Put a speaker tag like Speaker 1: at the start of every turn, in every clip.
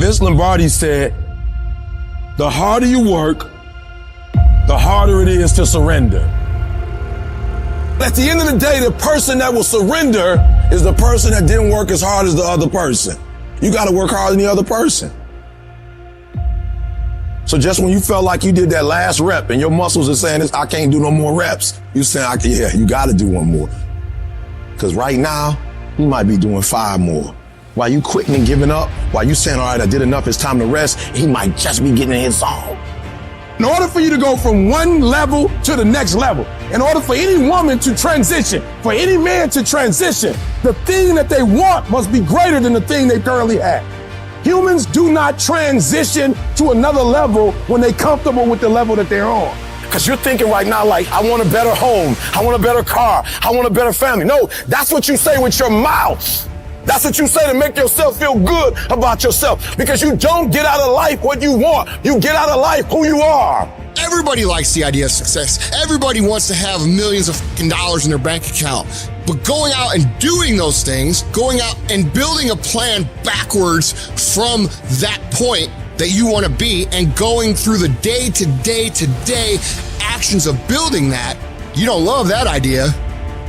Speaker 1: Vince Lombardi said, the harder you work, the harder it is to surrender. At the end of the day, the person that will surrender is the person that didn't work as hard as the other person. You got to work harder than the other person. So just when you felt like you did that last rep and your muscles are saying this, I can't do no more reps, you saying, yeah, you got to do one more. Because right now, you might be doing 5 more. While you quitting and giving up, while you saying, all right, I did enough, it's time to rest, he might just be getting in his zone. In order for you to go from one level to the next level, in order for any woman to transition, for any man to transition, the thing that they want must be greater than the thing they currently have. Humans do not transition to another level when they're comfortable with the level that they're on. Because you're thinking right now like, I want a better home, I want a better car, I want a better family. No, that's what you say with your mouth. That's what you say to make yourself feel good about yourself, because you don't get out of life what you want. You get out of life who you are.
Speaker 2: Everybody likes the idea of success. Everybody wants to have millions of dollars in their bank account. But going out and doing those things, going out and building a plan backwards from that point that you want to be and going through the day-to-day actions of building that, you don't love that idea.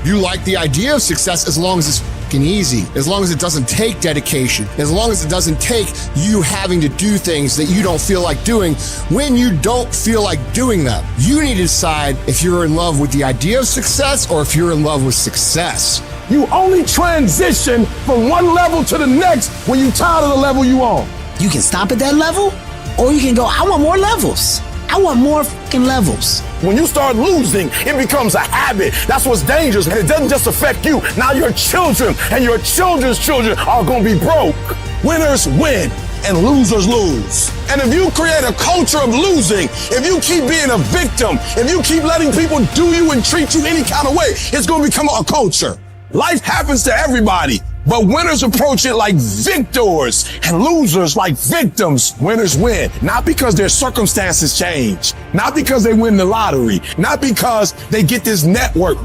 Speaker 2: You like the idea of success as long as it's easy, as long as it doesn't take dedication, as long as it doesn't take you having to do things that you don't feel like doing when you don't feel like doing them. You need to decide if you're in love with the idea of success or if you're in love with success.
Speaker 1: You only transition from one level to the next when you're tired of the level you on.
Speaker 3: You can stop at that level, or you can go, I want more levels. I want more fucking levels.
Speaker 1: When you start losing, it becomes a habit. That's what's dangerous. And it doesn't just affect you. Now your children and your children's children are going to be broke. Winners win and losers lose. And if you create a culture of losing, if you keep being a victim, if you keep letting people do you and treat you any kind of way, it's going to become a culture. Life happens to everybody. But winners approach it like victors and losers like victims. Winners win, not because their circumstances change, not because they win the lottery, not because they get this network.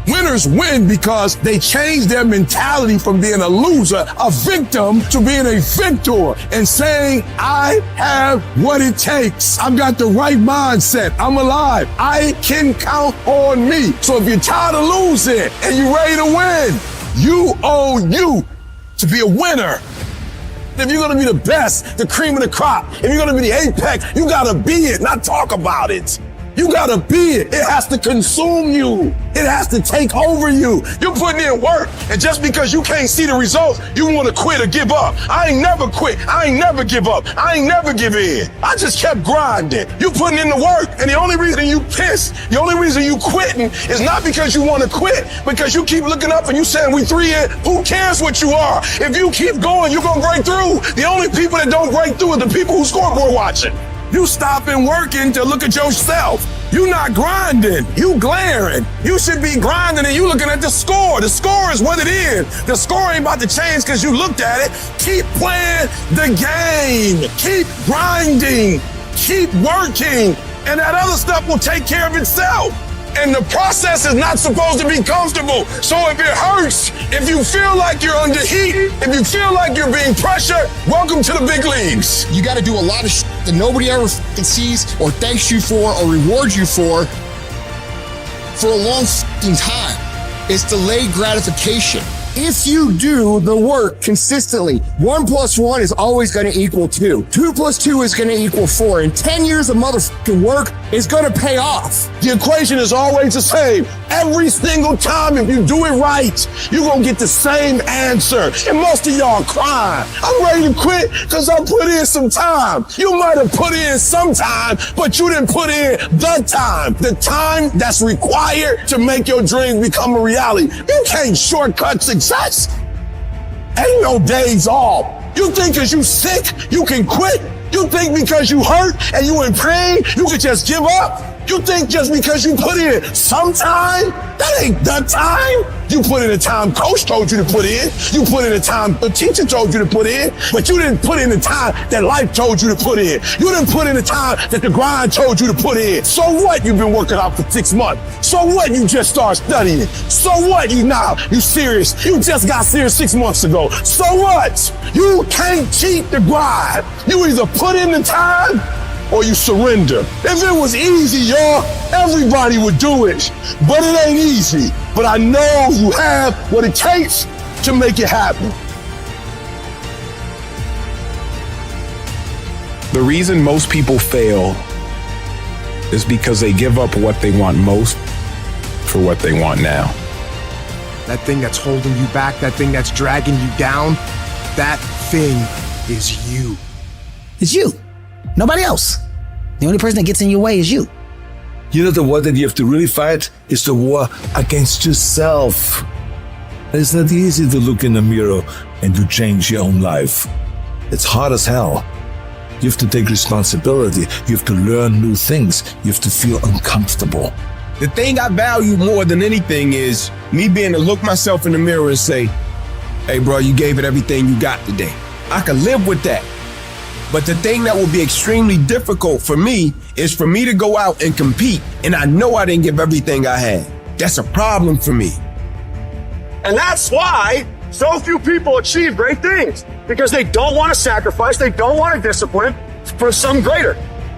Speaker 1: Winners win because they change their mentality from being a loser, a victim, to being a victor and saying, I have what it takes. I've got the right mindset. I'm alive. I can count on me. So if you're tired of losing and you're ready to win, you owe you to be a winner. If you're going to be the best, the cream of the crop, if you're going to be the apex, you got to be it, not talk about it. You got to be it. It has to consume you. It has to take over you. You're putting in work, and just because you can't see the results, you want to quit or give up. I ain't never quit. I ain't never give up. I ain't never give in. I just kept grinding. You putting in the work, and the only reason you pissed, the only reason you quitting is not because you want to quit, because you keep looking up and you saying, we 3 in. Who cares what you are? If you keep going, you're going to break through. The only people that don't break through are the people who scoreboard watching. You stopping working to look at yourself. You not grinding, you glaring. You should be grinding and you looking at the score. The score is what it is. The score ain't about to change because you looked at it. Keep playing the game. Keep grinding. Keep working. And that other stuff will take care of itself. And the process is not supposed to be comfortable. So if it hurts, if you feel like you're under heat, if you feel like you're being pressured, welcome to the big leagues.
Speaker 2: You got to do a lot of shit that nobody ever sees or thanks you for or rewards you for a long time. It's delayed gratification. If you do the work consistently, 1 + 1 is always going to equal 2. 2 + 2 is going to equal 4. And 10 years of motherfucking work is going to pay off.
Speaker 1: The equation is always the same. Every single time, if you do it right, you're going to get the same answer. And most of y'all crying. I'm ready to quit because I put in some time. You might have put in some time, but you didn't put in the time that's required to make your dreams become a reality. You can't shortcut success. Ain't no days off. You think because you sick, you can quit? You think because you hurt and you in pain, you can just give up? You think just because you put in some time, that ain't the time? You put in the time coach told you to put in. You put in the time the teacher told you to put in. But you didn't put in the time that life told you to put in. You didn't put in the time that the grind told you to put in. So what? You've been working out for 6 months. So what? You just started studying. So what? You serious. You just got serious 6 months ago. So what? You can't cheat the grind. You either put in the time or you surrender. If it was easy, y'all, everybody would do it. But it ain't easy. But I know you have what it takes to make it happen.
Speaker 4: The reason most people fail is because they give up what they want most for what they want now.
Speaker 5: That thing that's holding you back, that thing that's dragging you down, that thing is you.
Speaker 3: It's you. Nobody else. The only person that gets in your way is you.
Speaker 6: You know, the war that you have to really fight is the war against yourself. It's not easy to look in the mirror and to change your own life. It's hard as hell. You have to take responsibility. You have to learn new things. You have to feel uncomfortable.
Speaker 7: The thing I value more than anything is me being to look myself in the mirror and say, hey, bro, you gave it everything you got today. I can live with that. But the thing that will be extremely difficult for me is for me to go out and compete, and I know I didn't give everything I had. That's a problem for me.
Speaker 8: And that's why so few people achieve great things, because they don't want to sacrifice, they don't want to discipline for some greater.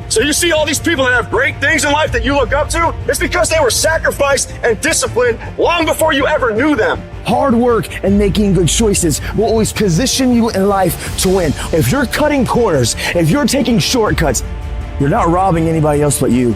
Speaker 8: So you see all these people that have great things in life that you look up to, it's because they were sacrificed and disciplined long before you ever knew them.
Speaker 9: Hard work and making good choices will always position you in life to win. If you're cutting corners, if you're taking shortcuts, you're not robbing anybody else but you.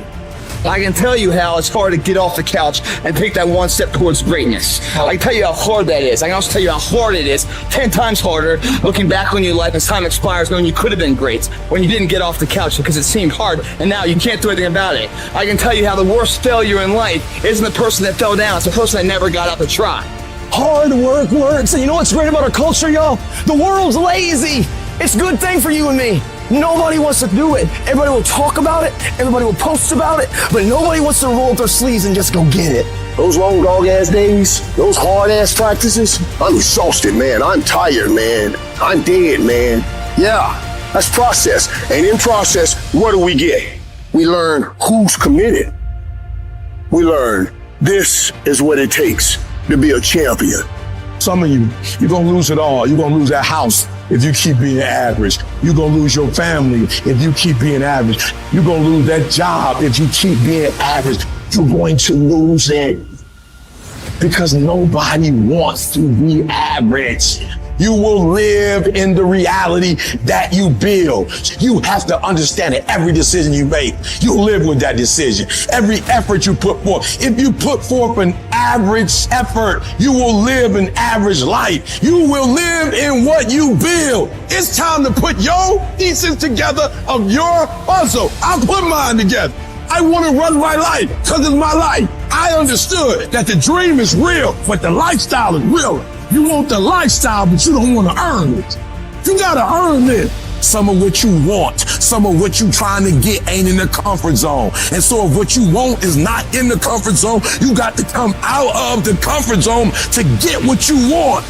Speaker 10: I can tell you how it's hard to get off the couch and take that one step towards greatness. I can tell you how hard that is. I can also tell you how hard it is, 10 times harder, looking back on your life as time expires, knowing you could have been great when you didn't get off the couch because it seemed hard and now you can't do anything about it. I can tell you how the worst failure in life isn't the person that fell down, it's the person that never got up to try.
Speaker 9: Hard work works. And you know what's great about our culture, y'all? The world's lazy. It's a good thing for you and me. Nobody wants to do it. Everybody will talk about it. Everybody will post about it. But nobody wants to roll up their sleeves and just go get it.
Speaker 1: Those long dog-ass days, those hard-ass practices, I'm exhausted, man. I'm tired, man. I'm dead, man. Yeah, that's process. And in process, what do we get? We learn who's committed. We learn this is what it takes to be a champion. Some of you, you're gonna lose it all. You're gonna lose that house if you keep being average. You're gonna lose your family if you keep being average. You're gonna lose that job if you keep being average. You're going to lose it because nobody wants to be average. You will live in the reality that you build. You have to understand that every decision you make, you live with that decision. Every effort you put forth. If you put forth an average effort, you will live an average life. You will live in what you build. It's time to put your pieces together of your puzzle. I'll put mine together. I want to run my life because it's my life. I understood that the dream is real, but the lifestyle is real. You want the lifestyle, but you don't want to earn it. You got to earn it. Some of what you want, some of what you trying to get ain't in the comfort zone. And so if what you want is not in the comfort zone, you got to come out of the comfort zone to get what you want.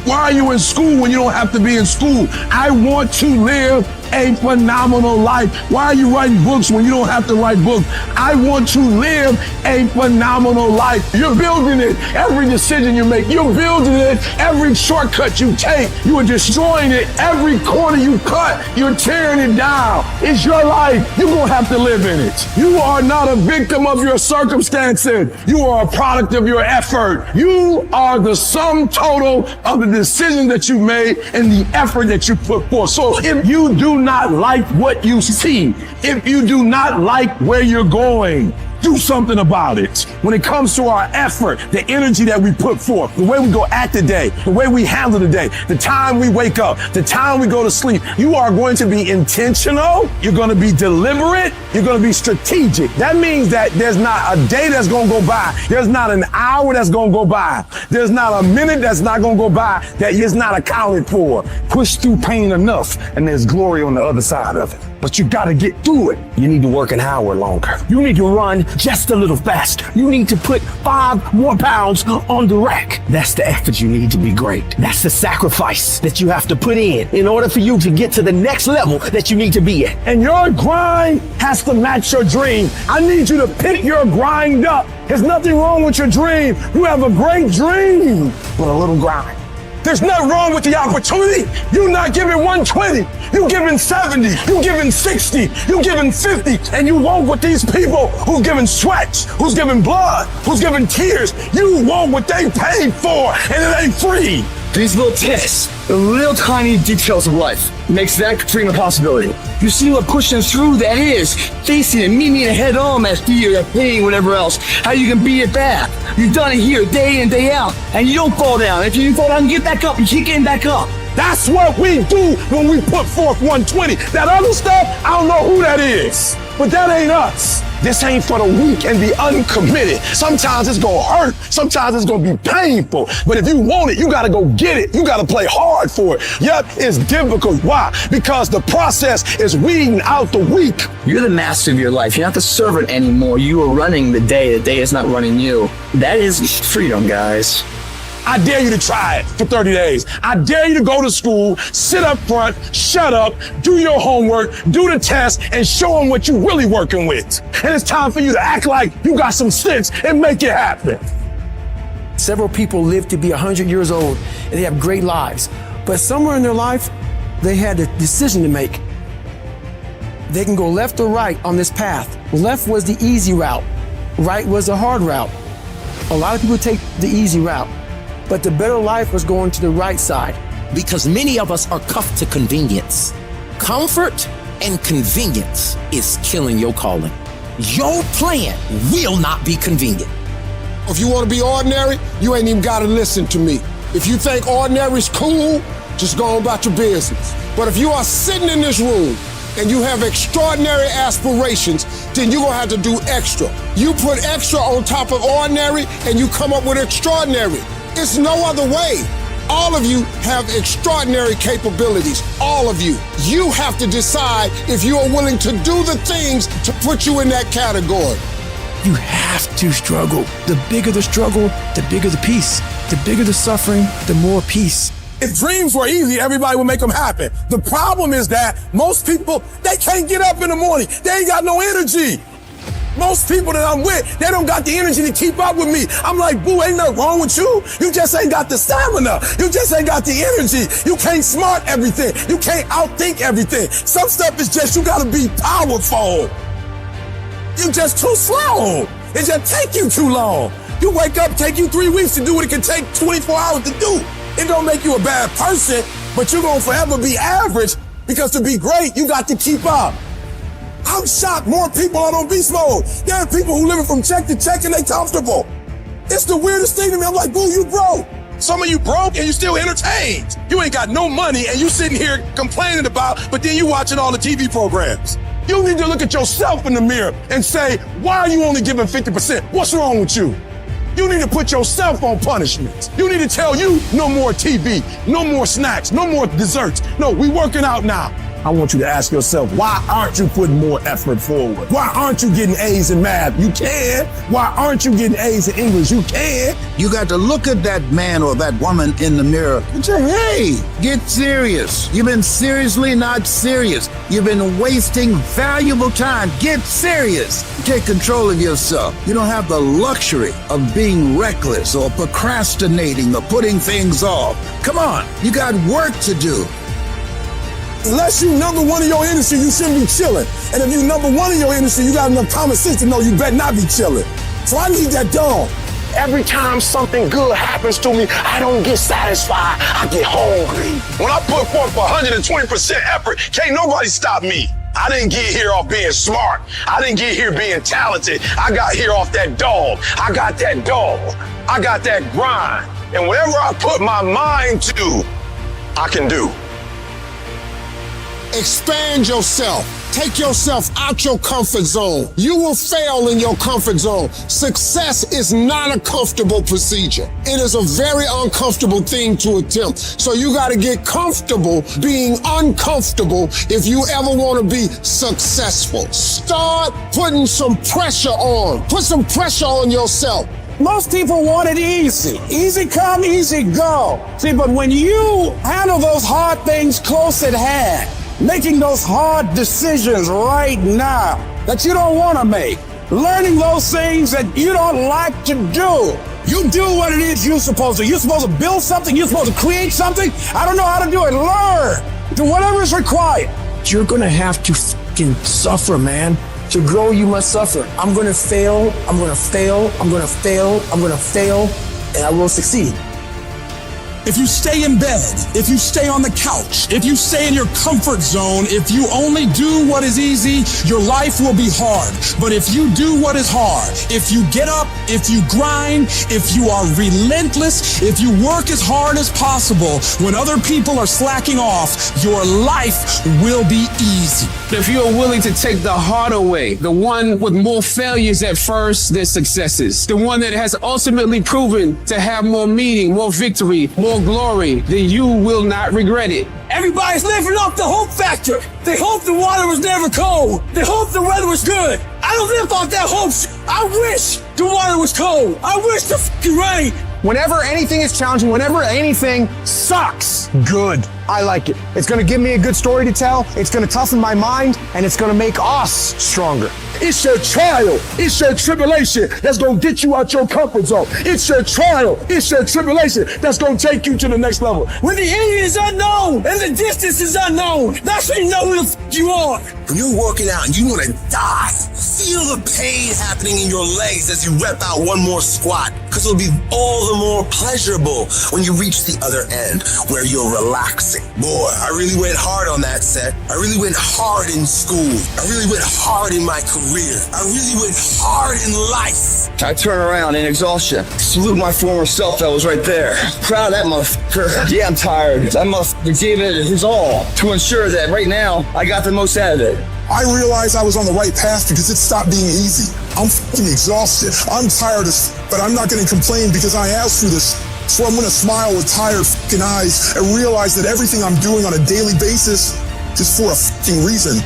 Speaker 1: Why are you in school when you don't have to be in school? I want to live a phenomenal life. Why are you writing books when you don't have to write books? I want to live a phenomenal life. You're building it. Every decision you make, you're building it. Every shortcut you take, you are destroying it. Every corner you cut, you're tearing it down. It's your life. You're going to have to live in it. You are not a victim of your circumstances. You are a product of your effort. You are the sum total of the decision that you made and the effort that you put forth. So if you do not like what you see, if you do not like where you're going, do something about it. When it comes to our effort, the energy that we put forth, the way we go at the day, the way we handle the day, the time we wake up, the time we go to sleep, you are going to be intentional. You're going to be deliberate. You're going to be strategic. That means that there's not a day that's going to go by. There's not an hour that's going to go by. There's not a minute that's not going to go by that is not accounted for. Push through pain enough, and there's glory on the other side of it.
Speaker 9: but you gotta get through it. You need to work an hour longer. You need to run just a little faster. You need to put 5 more pounds on the rack. That's the effort you need to be great. That's the sacrifice that you have to put in order for you to get to the next level that you need to be at. And your grind has to match your dream. I need you to pick your grind up. There's nothing wrong with your dream. You have a great dream, but a little grind. There's nothing wrong with the opportunity. You're not giving 120. You're giving 70. You're giving 60. You're giving 50. And you walk with these people who's giving sweat, who's giving blood, who's giving tears. You want what they paid for, and it ain't free.
Speaker 10: These little tests, the little tiny details of life, makes that dream a possibility. You see what pushing through that is, facing it, meeting it head on, that fear, that pain, whatever else, how you can beat it back. You've done it here, day in, day out, and you don't fall down. If you fall down, you get back up, you keep getting back up.
Speaker 1: That's what we do when we put forth 120. That other stuff, I don't know who that is, but that ain't us. This ain't for the weak and the uncommitted. Sometimes it's gonna hurt. Sometimes it's gonna be painful. But if you want it, you gotta go get it. You gotta play hard for it. Yep, it's difficult. Why? Because the process is weeding out the weak.
Speaker 10: You're the master of your life. You're not the servant anymore. You are running the day. The day is not running you. That is freedom, guys.
Speaker 1: I dare you to try it for 30 days. I dare you to go to school, sit up front, shut up, do your homework, do the test, and show them what you're really working with. And it's time for you to act like you got some sense and make it happen.
Speaker 9: Several people live to be 100 years old and they have great lives. But somewhere in their life, they had a decision to make. They can go left or right on this path. Left was the easy route. Right was the hard route. A lot of people take the easy route, but the better life was going to the right side.
Speaker 11: Because many of us are cuffed to convenience. Comfort and convenience is killing your calling. Your plan will not be convenient.
Speaker 2: If you want to be ordinary, you ain't even got to listen to me. If you think ordinary is cool, just go on about your business. But if you are sitting in this room and you have extraordinary aspirations, then you're going to have to do extra. You put extra on top of ordinary and you come up with extraordinary. It's no other way. All of you have extraordinary capabilities. All of you. You have to decide if you are willing to do the things to put you in that category.
Speaker 9: You have to struggle. The bigger the struggle, the bigger the peace. The bigger the suffering, the more peace.
Speaker 1: If dreams were easy, everybody would make them happen. The problem is that most people, they can't get up in the morning. They ain't got no energy. Most people that I'm with, they don't got the energy to keep up with me. I'm like, boo, ain't nothing wrong with you. You just ain't got the stamina. You just ain't got the energy. You can't smart everything. You can't outthink everything. Some stuff is just, you gotta be powerful. You just too slow. It just take you too long. You wake up, take you 3 weeks to do what it can take 24 hours to do. It don't make you a bad person, but you're gonna forever be average because to be great, you got to keep up. I'm shocked more people are on beast mode. There are people who living from check to check and they comfortable. It's the weirdest thing to me. I'm like, boo, you broke. Some of you broke and you still entertained. You ain't got no money and you sitting here complaining about, but then you watching all the TV programs. You need to look at yourself in the mirror and say, why are you only giving 50%? What's wrong with you? You need to put yourself on punishment. You need to tell you no more TV, no more snacks, no more desserts. No, we working out now. I want you to ask yourself, why aren't you putting more effort forward? Why aren't you getting A's in math? You can. Why aren't you getting A's in English? You can.
Speaker 12: You got to look at that man or that woman in the mirror and say, hey, get serious. You've been seriously not serious. You've been wasting valuable time. Get serious. Take control of yourself. You don't have the luxury of being reckless or procrastinating or putting things off. Come on, you got work to do.
Speaker 1: Unless you number one in your industry, you shouldn't be chilling. And if you number one in your industry, you got enough common sense to know you better not be chilling. So I need that dog. Every time something good happens to me, I don't get satisfied. I get hungry. When I put forth 120% effort, can't nobody stop me. I didn't get here off being smart. I didn't get here being talented. I got here off that dog. I got that dog. I got that grind. And whatever I put my mind to, I can do.
Speaker 2: Expand yourself. Take yourself out your comfort zone. You will fail in your comfort zone. Success is not a comfortable procedure. It is a very uncomfortable thing to attempt. So you got to get comfortable being uncomfortable if you ever want to be successful. Start putting some pressure on. Put some pressure on yourself.
Speaker 13: Most people want it easy. Easy come, easy go. See, but when you handle those hard things close at hand, making those hard decisions right now that you don't want to make, learning those things that you don't like to do. You do what it is you're supposed to. You're supposed to build something. You're supposed to create something. I don't know how to do it. Learn. Do whatever is required.
Speaker 9: You're gonna have to fucking suffer, man. To grow, you must suffer. I'm gonna fail. I'm gonna fail. I'm gonna fail. I'm gonna fail. And I will succeed.
Speaker 14: If you stay in bed, if you stay on the couch, if you stay in your comfort zone, if you only do what is easy, your life will be hard. But if you do what is hard, if you get up, if you grind, if you are relentless, if you work as hard as possible, when other people are slacking off, your life will be easy.
Speaker 15: If you are willing to take the harder way, the one with more failures at first than successes, the one that has ultimately proven to have more meaning, more victory, more glory, then you will not regret it.
Speaker 13: Everybody's living off the hope factor. They hope the water was never cold. They hope the weather was good. I don't live off that hope. I wish the water was cold. I wish the fucking rain.
Speaker 9: Whenever anything is challenging, whenever anything sucks, good. I like it. It's gonna give me a good story to tell. It's gonna toughen my mind, and it's gonna make us stronger.
Speaker 1: It's your trial. It's your tribulation that's going to get you out your comfort zone. It's your trial. It's your tribulation that's going to take you to the next level.
Speaker 13: When the end is unknown and the distance is unknown, that's when you know who the fuck you are.
Speaker 16: When you're working out and you want to die, feel the pain happening in your legs as you rep out one more squat, because it'll be all the more pleasurable when you reach the other end where you're relaxing. Boy, I really went hard on that set. I really went hard in school. I really went hard in my career. I really went hard in life.
Speaker 10: I turn around in exhaustion, salute my former self that was right there. Proud of that motherfucker. Yeah, I'm tired. That motherfucker gave it his all to ensure that right now I got the most out of it.
Speaker 17: I realized I was on the right path because it stopped being easy. I'm fucking exhausted. I'm tired but I'm not going to complain because I asked for this. So I'm going to smile with tired fucking eyes and realize that everything I'm doing on a daily basis is for a fucking reason.